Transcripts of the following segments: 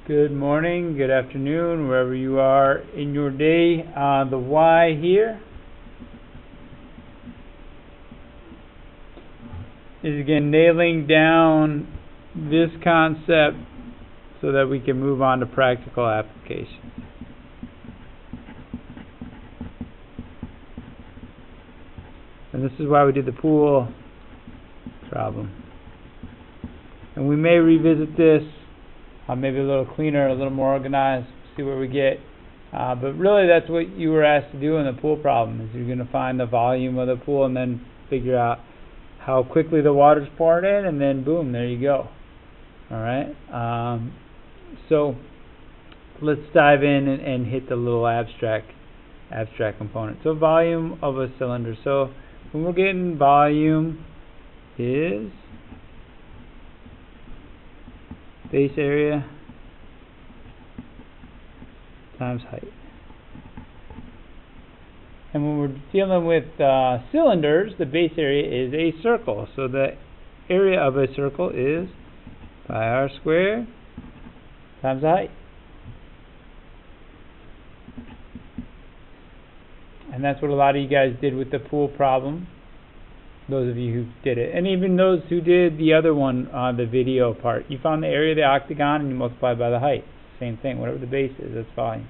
Good morning, good afternoon, wherever you are in your day. The why here is again nailing down this concept so that we can move on to practical applications. And this is why we did the pool problem. And we may revisit this maybe a little cleaner, a little more organized, see where we get. But really that's what you were asked to do in the pool problem, is you're going to find the volume of the pool and then figure out how quickly the water's poured in, and then boom, there you go. Alright, so let's dive in and hit the little abstract component. So volume of a cylinder. So when we're getting volume is base area times height. And when we're dealing with cylinders, the base area is a circle. So the area of a circle is pi r squared times the height. And that's what a lot of you guys did with the pool problem. Those of you who did it, and even those who did the other one, the video part, you found the area of the octagon and you multiplied by the height. Same thing, whatever the base is, that's volume.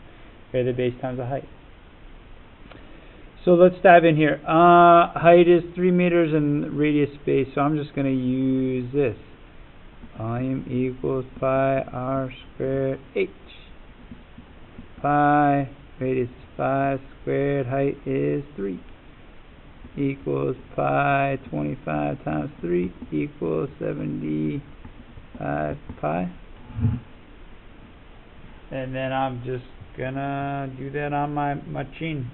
Area of the base times the height. So let's dive in here. Height is 3 meters and radius base, so I'm just going to use this. Volume equals pi r squared h. Pi, radius is 5 squared, height is 3. Equals pi 25 times 3 equals 75 pi. And then I'm just gonna do that on my machine.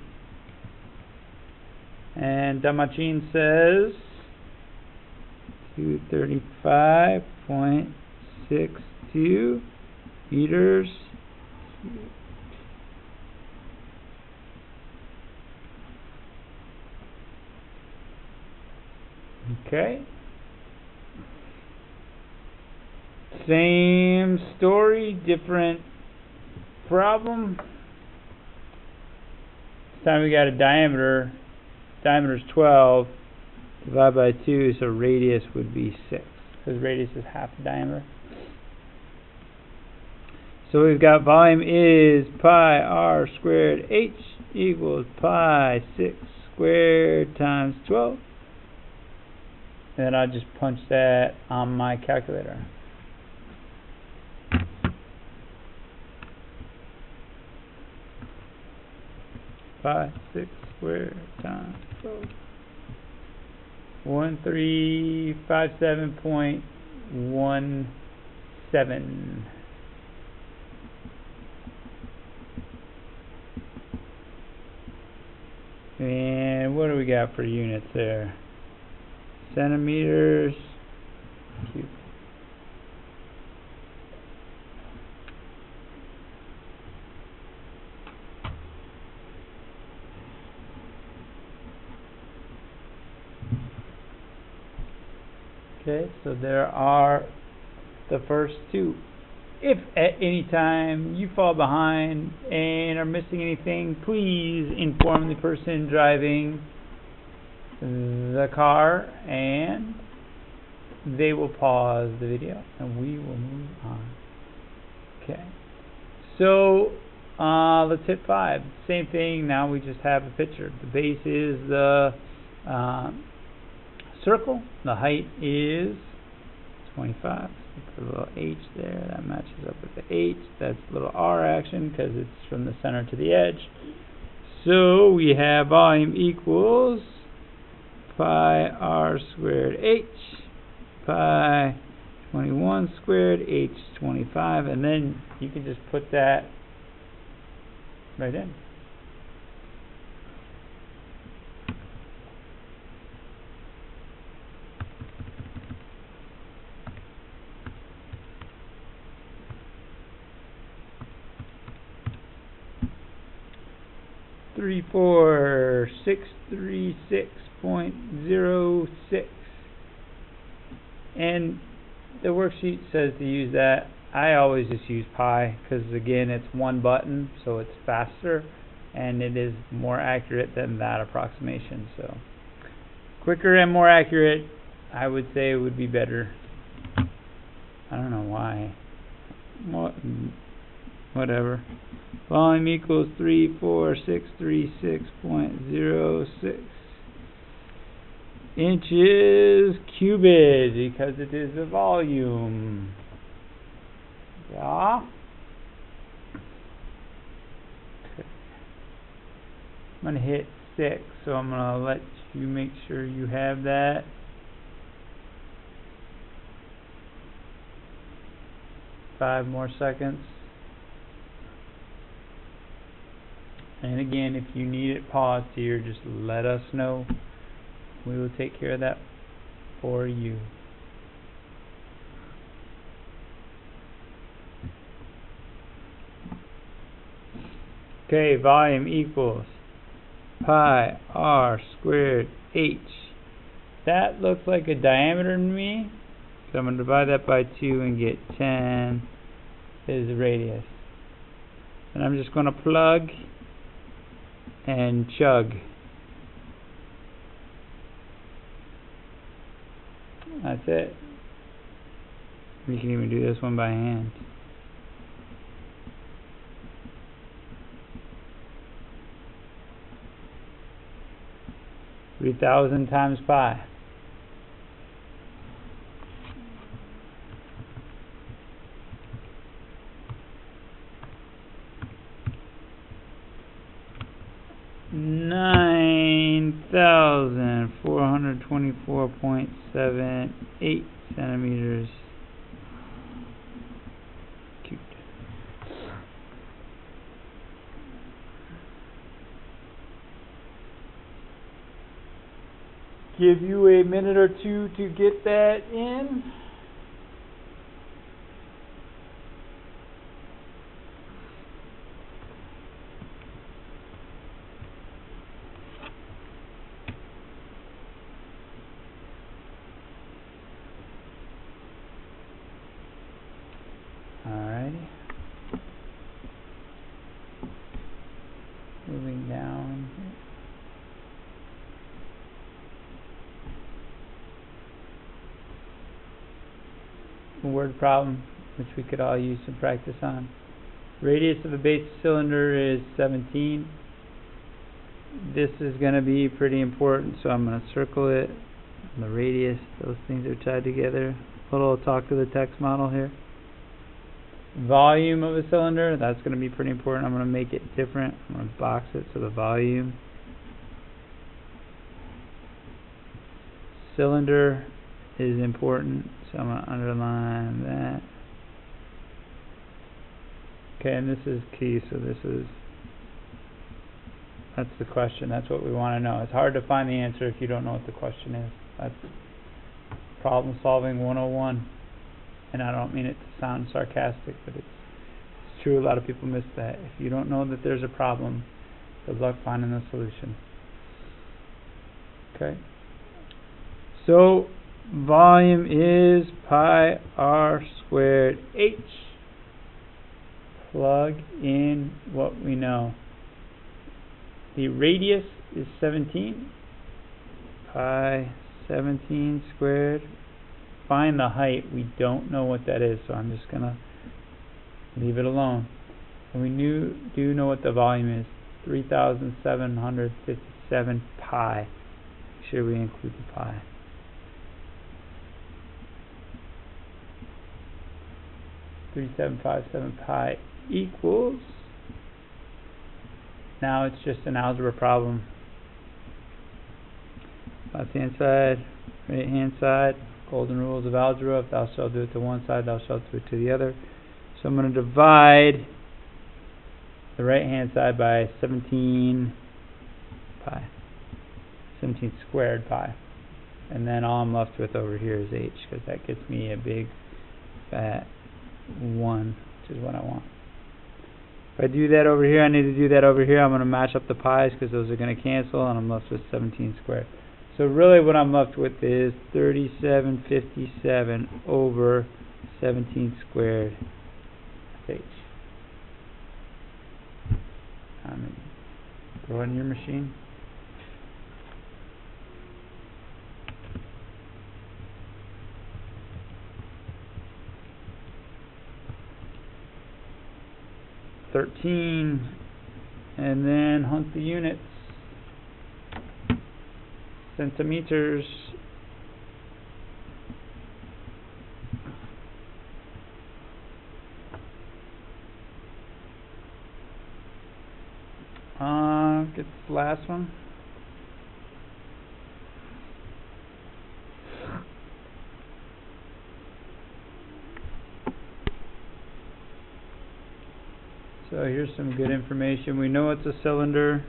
And the machine says 235.62 meters cubed. Okay. Same story, different problem. This time we got a diameter. Diameter is 12. Divided by 2, so radius would be 6. Because radius is half the diameter. So we've got volume is pi r squared h equals pi 6 squared times 12. And then I'll just punch that on my calculator. Pi 6 squared times 12. 1357.17. And what do we got for units there? Centimeters cubed. Okay, so there are the first two. If at any time you fall behind and are missing anything, please inform the person driving the car and they will pause the video and we will move on. Okay, so let's hit 5. Same thing, now we just have a picture. The base is the circle, the height is 25. Put a little h there, that matches up with the h. That's a little r action because it's from the center to the edge. So we have volume equals pi r squared h, pi 21 squared h 25, and then you can just put that right in. Three, 4, 636.06, and the worksheet says to use that I always just use pi because again it's one button, so it's faster and it is more accurate than that approximation. So quicker and more accurate, I would say, would be better. I don't know why. Whatever. Volume equals 34636.06 inches cubed because it is a volume. Yeah. Okay. I'm gonna hit 6, so I'm gonna let you make sure you have that. Five more seconds. And again, if you need it paused here, just let us know. We will take care of that for you. Okay, volume equals pi r squared h. That looks like a diameter to me, so I'm going to divide that by 2 and get 10 is the radius. And I'm just going to plug and chug. That's it. You can even do this one by hand. (3,000) times pi. (9,424.78 centimeters cubed). Give you a minute or two to get that in. Alrighty. Moving down here. A word problem which we could all use some practice on. Radius of a base cylinder is 17. This is going to be pretty important, so I'm going to circle it. And the radius, those things are tied together. A little talk to the text model here. Volume of a cylinder, that's going to be pretty important. I'm going to make it different. I'm going to box it so the volume. Cylinder is important, so I'm going to underline that. Okay, and this is key, so that's the question. That's what we want to know. It's hard to find the answer if you don't know what the question is. That's problem solving 101. And I don't mean it to sound sarcastic, but it's true. A lot of people miss that. If you don't know that there's a problem, good luck finding the solution. Okay. So volume is pi r squared h. Plug in what we know. The radius is 17. Pi 17 squared. Find the height. We don't know what that is, so I'm just going to leave it alone. And we do know what the volume is. 3,757 pi. Make sure we include the pi. (3,757 pi) equals. Now it's just an algebra problem. Left hand side, right hand side. Golden rules of algebra. If thou shalt do it to one side, thou shalt do it to the other. So I'm going to divide the right hand side by 17 pi. 17 squared pi. And then all I'm left with over here is h, because that gets me a big fat 1, which is what I want. If I do that over here, I need to do that over here. I'm going to match up the pi's because those are going to cancel, and I'm left with 17 squared. So really what I'm left with is 3757 over 17 squared H. Go in your machine. $13, and then hunt the units. Centimeters. Get this last one. So here's some good information. We know it's a cylinder.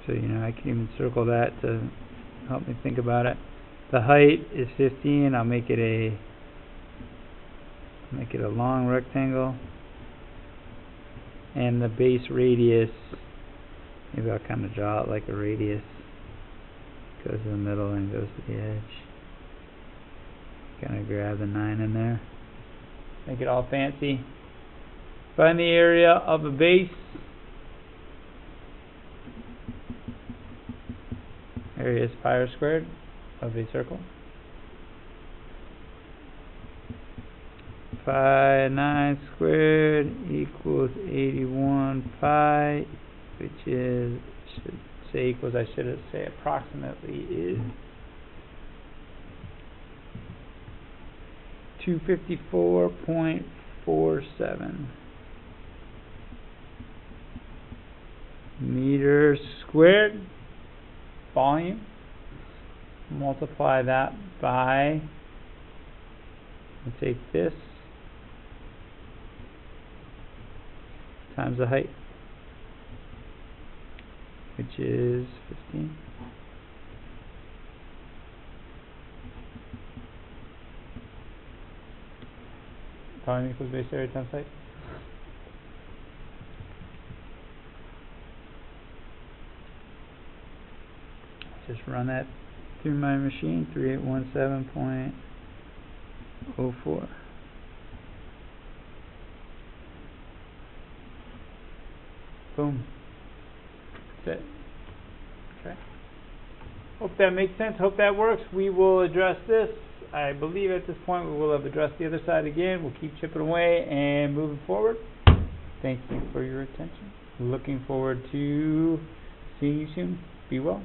So, you know, I can even circle that to help me think about it. The height is 15. I'll make it a long rectangle. And the base radius, maybe I'll kind of draw it like a radius. Goes to the middle and goes to the edge. Kind of grab the 9 in there. Make it all fancy. Find the area of a base. Area is pi r squared of a circle. Pi 9 squared equals 81 pi, which is, should say equals, I should say approximately is 254.47 meters squared. Volume. Multiply that by, we'll take this times the height, which is 15. Volume equals base area times height. Just run that through my machine. 3817.04. Boom. That's it. Okay. Hope that makes sense. Hope that works. We will address this. I believe at this point we will have addressed the other side again. We'll keep chipping away and moving forward. Thank you for your attention. Looking forward to seeing you soon. Be well.